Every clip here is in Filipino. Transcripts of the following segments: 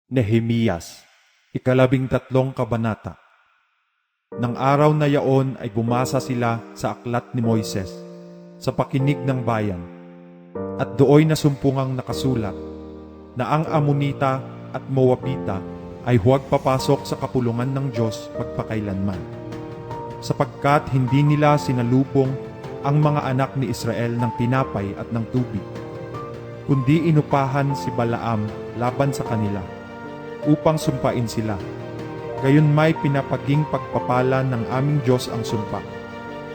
Nehemiyas, 13 kabanata. Nang araw na yaon ay bumasa sila sa aklat ni Moises, sa pakinig ng bayan. At dooy nasumpungang nakasulat, na ang Amonita at Moabita ay huwag papasok sa kapulungan ng Diyos magpakailanman. Sapagkat hindi nila sinalubong ang mga anak ni Israel ng tinapay at ng tubig, kundi inupahan si Balaam laban sa kanila, upang sumpain sila. Gayon may pinapaging pagpapala ng aming Diyos ang sumpa.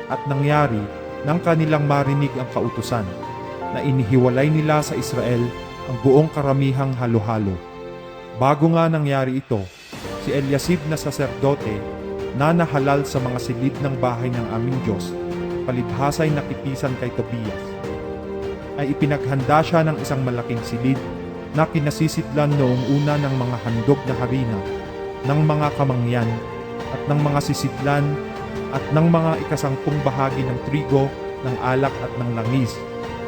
At nangyari nang kanilang marinig ang kautusan, na inihiwalay nila sa Israel ang buong karamihang halo-halo. Bago nga nangyari ito, si Eliasib na saserdote na nahalal sa mga silid ng bahay ng aming Diyos, palibhasay nakipisan kay Tobias, ay ipinaghanda siya ng isang malaking silid na kinasisidlan noong una ng mga handog na harina, ng mga kamangyan, at ng mga sisidlan, at ng mga ikasangpung bahagi ng trigo, ng alak at ng langis,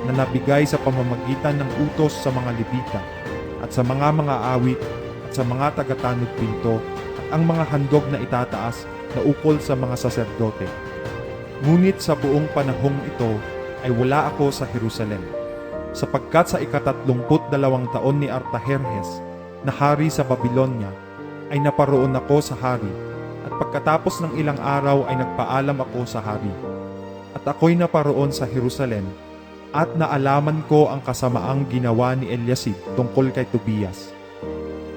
na nabigay sa pamamagitan ng utos sa mga Levita, at sa mga awit, at sa mga tagatanod pinto, at ang mga handog na itataas na ukol sa mga saserdote. Ngunit sa buong panahong ito ay wala ako sa Jerusalem, sapagkat sa 32 taon ni Artaherjes na hari sa Babilonya ay naparoon ako sa hari, at pagkatapos ng ilang araw ay nagpaalam ako sa hari. At ako'y naparoon sa Jerusalem, at naalaman ko ang kasamaang ginawa ni Eliasib tungkol kay Tobias,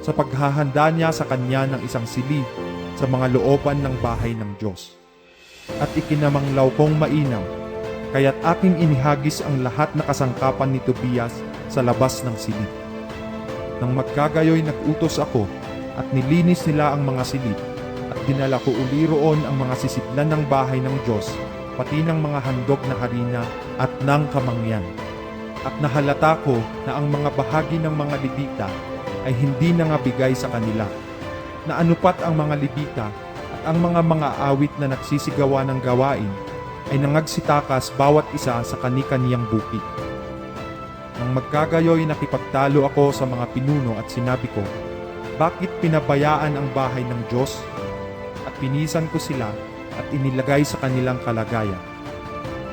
sa paghahanda niya sa kanya ng isang silid sa mga looban ng bahay ng Diyos. At ikinamanglaw kong mainam, kaya't aking inihagis ang lahat na kasangkapan ni Tobias sa labas ng silid. Nang magkagayoy nag-utos ako, at nilinis nila ang mga silid, at dinala ko uli roon ang mga sisidlan ng bahay ng Diyos, pati ng mga handog na harina at ng kamangyan. At nahalata ko na ang mga bahagi ng mga Levita ay hindi nangabigay sa kanila, na anupat ang mga Levita at ang mga awit na nagsisigawa ng gawain ay nangagsitakas bawat isa sa kani-kaniyang bukid. Nang magkagayoy nakipagtalo ako sa mga pinuno at sinabi ko, bakit pinabayaan ang bahay ng Diyos? At pinisan ko sila at inilagay sa kanilang kalagayan.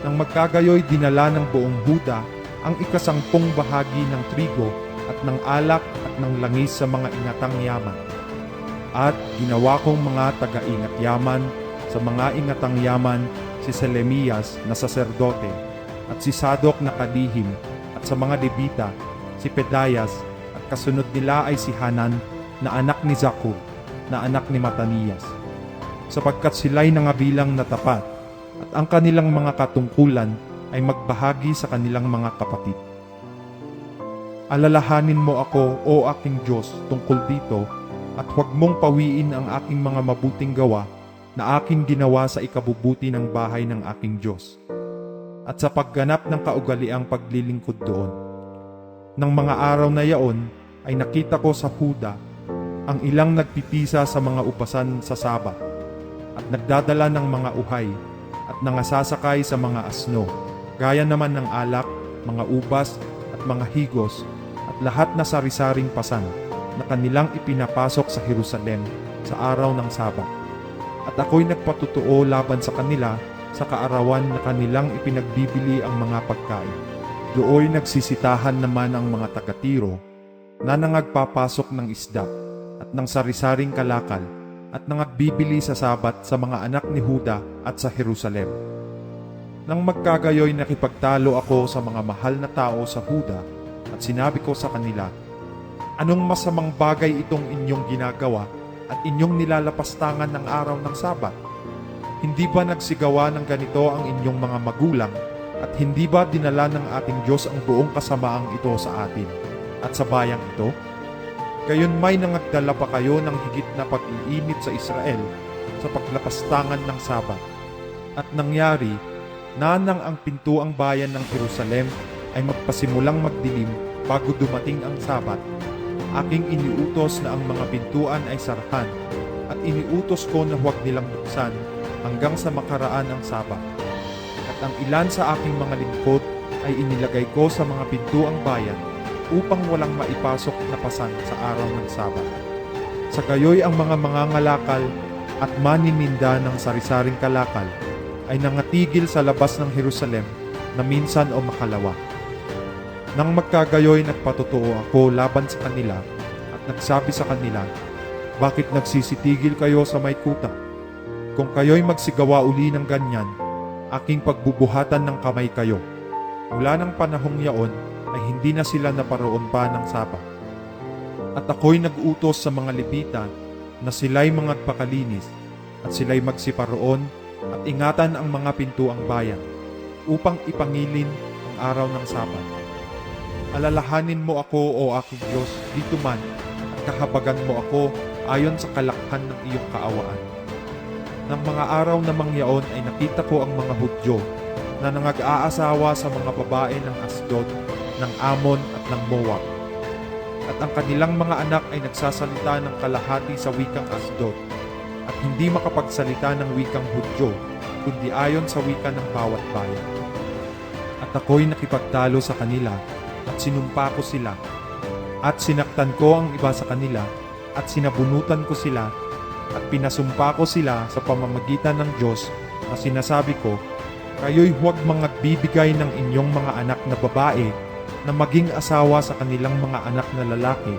Nang magkagayoy dinala ng buong Huda ang ikasangpung bahagi ng trigo at ng alak at ng langis sa mga ingatang yaman. At ginawa kong mga taga-ingat yaman sa mga ingatang yaman si Selemiyas na saserdote, at si Sadok na kalihim, at sa mga Levita si Pedayas, at kasunod nila ay si Hanan na anak ni Zakkur, na anak ni Mataniyas, sapagkat sila'y nangabilang na tapat, at ang kanilang mga katungkulan ay magbahagi sa kanilang mga kapatid. Alalahanin mo ako, O aking Diyos, tungkol dito, at huwag mong pawiin ang aking mga mabuting gawa na aking ginawa sa ikabubuti ng bahay ng aking Diyos, at sa pagganap ng kaugaliang paglilingkod doon. Nang mga araw na yaon, ay nakita ko sa Huda ang ilang nagpipisa sa mga upasan sa Sabat, at nagdadala ng mga uhay, at nangasasakay sa mga asno, gaya naman ng alak, mga ubas, at mga higos, at lahat na sari-saring pasan, na kanilang ipinapasok sa Jerusalem sa araw ng Sabat. At ako'y nagpatutuo laban sa kanila sa kaarawan na kanilang ipinagbibili ang mga pagkain. Dooy nagsisitahan naman ang mga taga-Tiro na nangagpapasok ng isda at ng sari-saring kalakal at nangagbibili sa Sabat sa mga anak ni Huda at sa Jerusalem. Nang magkagayoy nakipagtalo ako sa mga mahal na tao sa Huda at sinabi ko sa kanila, anong masamang bagay itong inyong ginagawa at inyong nilalapastangan ng araw ng Sabat? Hindi ba nagsigawa ng ganito ang inyong mga magulang, at hindi ba dinala ng ating Diyos ang buong kasamaang ito sa atin at sa bayang ito? Gayon may nangagdala pa kayo ng higit na pag-iinit sa Israel sa paglapastangan ng Sabat. At nangyari na nang ang pintuang bayan ng Jerusalem ay magpasimulang magdilim bago dumating ang Sabat, aking iniutos na ang mga pintuan ay sarhan, at iniutos ko na huwag nilang buksan hanggang sa makaraan ang Sabat. At ang ilan sa aking mga lingkod ay inilagay ko sa mga pintuang bayan upang walang maipasok na pasan sa araw ng Sabat. Sa gayoy ang mga mangangalakal at manininda ng sari-saring kalakal ay nangatigil sa labas ng Jerusalem na minsan o makalawa. Nang magkagayoy nagpatotoo ako laban sa kanila at nagsabi sa kanila, "Bakit nagsisitigil kayo sa may kuta? Kung kayo'y magsigawa uli ng ganyan, aking pagbubuhatan ng kamay kayo." Mula ng panahong yaon ay hindi na sila naparoon pa ng Sabat. At ako'y nag-utos sa mga Levita na sila'y magpakalinis at sila'y magsiparoon at ingatan ang mga pintuang bayan upang ipangilin ang araw ng Sabat. Alalahanin mo ako, O aking Diyos, dito man at kahabagan mo ako ayon sa kalakhan ng iyong kaawaan. Nang mga araw na mangyaon ay nakita ko ang mga Hudyo na nangag-aasawa sa mga babae ng Asdod, ng Amon at ng Moab. At ang kanilang mga anak ay nagsasalita ng kalahati sa wikang Asdod at hindi makapagsalita ng wikang Hudyo, kundi ayon sa wika ng bawat bayan. At ako'y nakipagtalo sa kanila at sinumpa ko sila at sinaktan ko ang iba sa kanila at sinabunutan ko sila at pinasumpa ko sila sa pamamagitan ng Diyos na sinasabi ko, "Kayo'y huwag magbibigay ng inyong mga anak na babae na maging asawa sa kanilang mga anak na lalaki,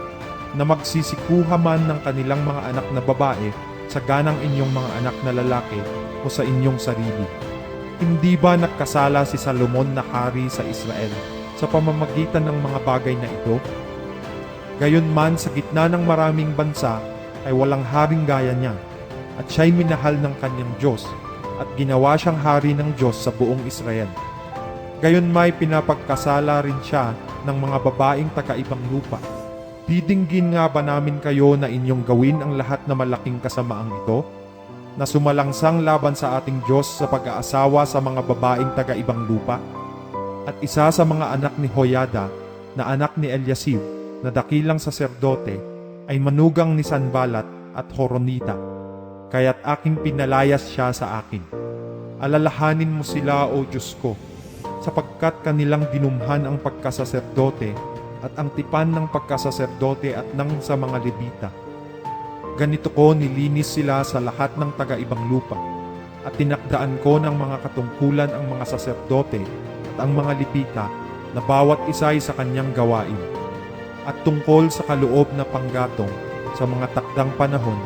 na magsisikuha man ng kanilang mga anak na babae sa ganang inyong mga anak na lalaki o sa inyong sarili." Hindi ba nagkasala si Salomon na hari sa Israel sa pamamagitan ng mga bagay na ito? Gayunman sa gitna ng maraming bansa ay walang haring gaya niya, at siya'y minahal ng kanyang Diyos at ginawa siyang hari ng Diyos sa buong Israel. Gayon may pinapagkasala rin siya ng mga babaeng taga-ibang lupa. Didinggin nga ba namin kayo na inyong gawin ang lahat na malaking kasamaang ito, na sumalangsang laban sa ating Diyos sa pag-aasawa sa mga babaeng taga-ibang lupa? At isa sa mga anak ni Hoyada, na anak ni Eliasib, na dakilang saserdote, ay manugang ni Sanbalat at Horonita, kaya't aking pinalayas siya sa akin. Alalahanin mo sila, O Diyos ko, sapagkat kanilang dinumhan ang pagkasaserdote at ang tipan ng pagkasaserdote at ng sa mga Levita. Ganito ko nilinis sila sa lahat ng taga-ibang lupa, at tinakdaan ko ng mga katungkulan ang mga saserdote at ang mga Levita na bawat isa ay sa kanyang gawain, at tungkol sa kaloob na panggatong sa mga takdang panahon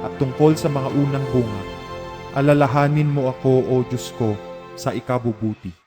at tungkol sa mga unang bunga. Alalahanin mo ako, O Diyos ko, sa ikabubuti.